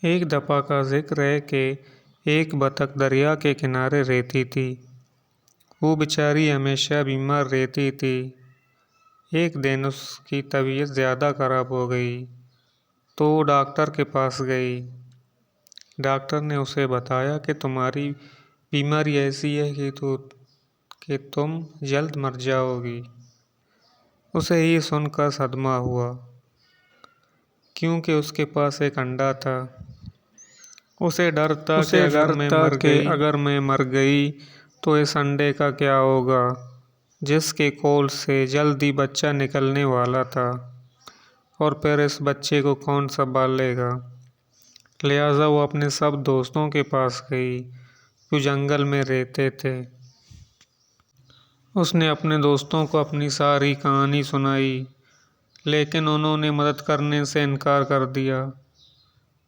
एक दफ़ा का जिक्र है कि एक बतख दरिया के किनारे रहती थी। वो बेचारी हमेशा बीमार रहती थी। एक दिन उसकी तबीयत ज़्यादा ख़राब हो गई तो वो डॉक्टर के पास गई। डॉक्टर ने उसे बताया कि तुम्हारी बीमारी ऐसी है कि तुम जल्द मर जाओगी। उसे ये सुनकर सदमा हुआ, क्योंकि उसके पास एक अंडा था। उसे डर था कि अगर मैं मर गई तो इस अंडे का क्या होगा, जिसके कोल से जल्दी बच्चा निकलने वाला था, और फिर इस बच्चे को कौन संभालेगा। लिहाजा वो अपने सब दोस्तों के पास गई जो जंगल में रहते थे। उसने अपने दोस्तों को अपनी सारी कहानी सुनाई, लेकिन उन्होंने मदद करने से इनकार कर दिया।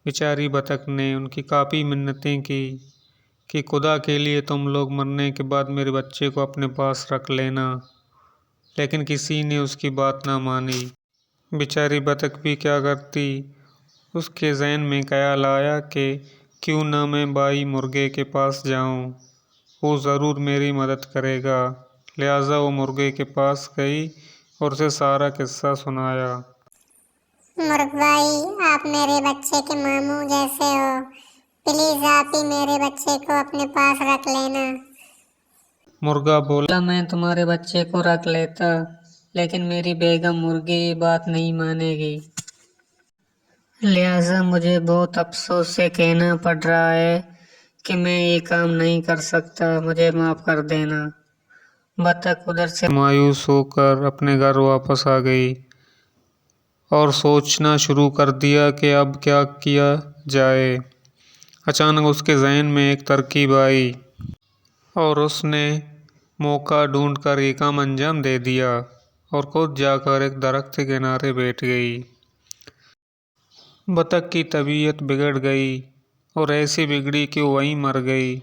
बेचारी बतख ने उनकी काफ़ी मिन्नतें की कि खुदा के लिए तुम लोग मरने के बाद मेरे बच्चे को अपने पास रख लेना, लेकिन किसी ने उसकी बात ना मानी। बेचारी बतख भी क्या करती, उसके ज़हन में ख्याल आया कि क्यों ना मैं भाई मुर्गे के पास जाऊं, वो ज़रूर मेरी मदद करेगा। लिहाजा वो मुर्गे के पास गई और उसे सारा किस्सा सुनाया। मुर्ग भाई, आप मेरे बच्चे के मामू जैसे हो। प्लीज आप ही मेरे बच्चे को अपने पास रख लेना। मुर्गा बोला, मैं तुम्हारे बच्चे को रख लेता, लेकिन मेरी बेगम मुर्गी ये बात नहीं मानेगी। लिहाजा मुझे बहुत अफसोस से कहना पड़ रहा है कि मैं ये काम नहीं कर सकता, मुझे माफ कर देना। बतख उधर से मायूस होकर अपने घर वापस आ गई और सोचना शुरू कर दिया कि अब क्या किया जाए। अचानक उसके जहन में एक तरकीब आई और उसने मौका ढूंढकर ये काम अंजाम दे दिया और खुद जाकर एक दरख्त के किनारे बैठ गई। बतख की तबीयत बिगड़ गई और ऐसी बिगड़ी कि वो वहीं मर गई।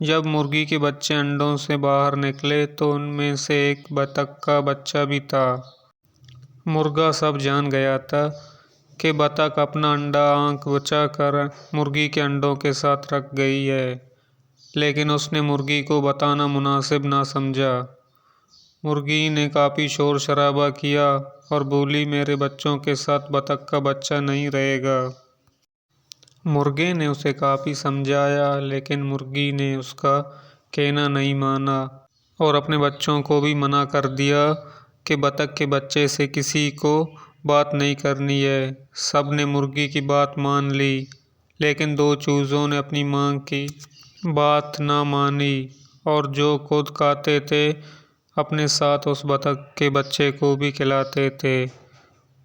जब मुर्गी के बच्चे अंडों से बाहर निकले तो उनमें से एक बतख का बच्चा भी था। मुर्गा सब जान गया था कि बतख अपना अंडा आंख बचाकर मुर्गी के अंडों के साथ रख गई है, लेकिन उसने मुर्गी को बताना मुनासिब ना समझा। मुर्गी ने काफ़ी शोर शराबा किया और बोली, मेरे बच्चों के साथ बतख का बच्चा नहीं रहेगा। मुर्गे ने उसे काफ़ी समझाया, लेकिन मुर्गी ने उसका कहना नहीं माना और अपने बच्चों को भी मना कर दिया कि बतख के बच्चे से किसी को बात नहीं करनी है। सब ने मुर्गी की बात मान ली, लेकिन दो चूज़ों ने अपनी माँ की बात ना मानी और जो खुद खाते थे अपने साथ उस बतख के बच्चे को भी खिलाते थे।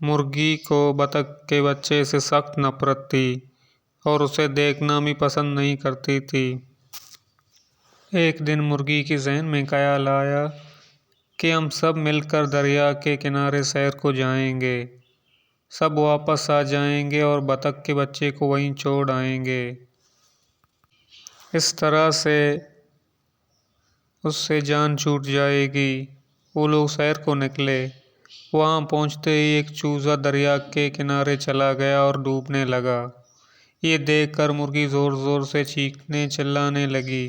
मुर्गी को बतख के बच्चे से सख्त नफरत थी और उसे देखना भी पसंद नहीं करती थी। एक दिन मुर्गी के जहन में ख्याल आया कि हम सब मिलकर दरिया के किनारे सैर को जाएंगे। सब वापस आ जाएंगे और बतख के बच्चे को वहीं छोड़ आएंगे। इस तरह से उससे जान छूट जाएगी। वो लोग सैर को निकले। वहाँ पहुँचते ही एक चूज़ा दरिया के किनारे चला गया और डूबने लगा। ये देखकर मुर्गी ज़ोर ज़ोर से चीखने चिल्लाने लगी।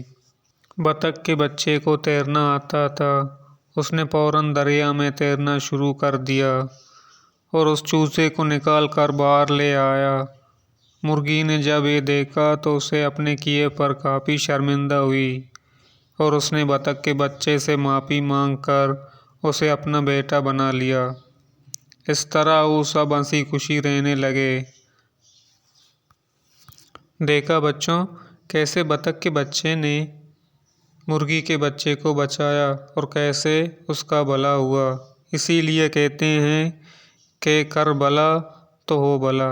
बतख के बच्चे को तैरना आता था। उसने फौरन दरिया में तैरना शुरू कर दिया और उस चूजे को निकाल कर बाहर ले आया। मुर्गी ने जब ये देखा तो उसे अपने किए पर काफ़ी शर्मिंदा हुई और उसने बतख के बच्चे से माफ़ी मांगकर उसे अपना बेटा बना लिया। इस तरह वो सब हंसी खुशी रहने लगे। देखा बच्चों, कैसे बतख के बच्चे ने मुर्गी के बच्चे को बचाया और कैसे उसका भला हुआ। इसीलिए कहते हैं कि कर भला तो हो भला।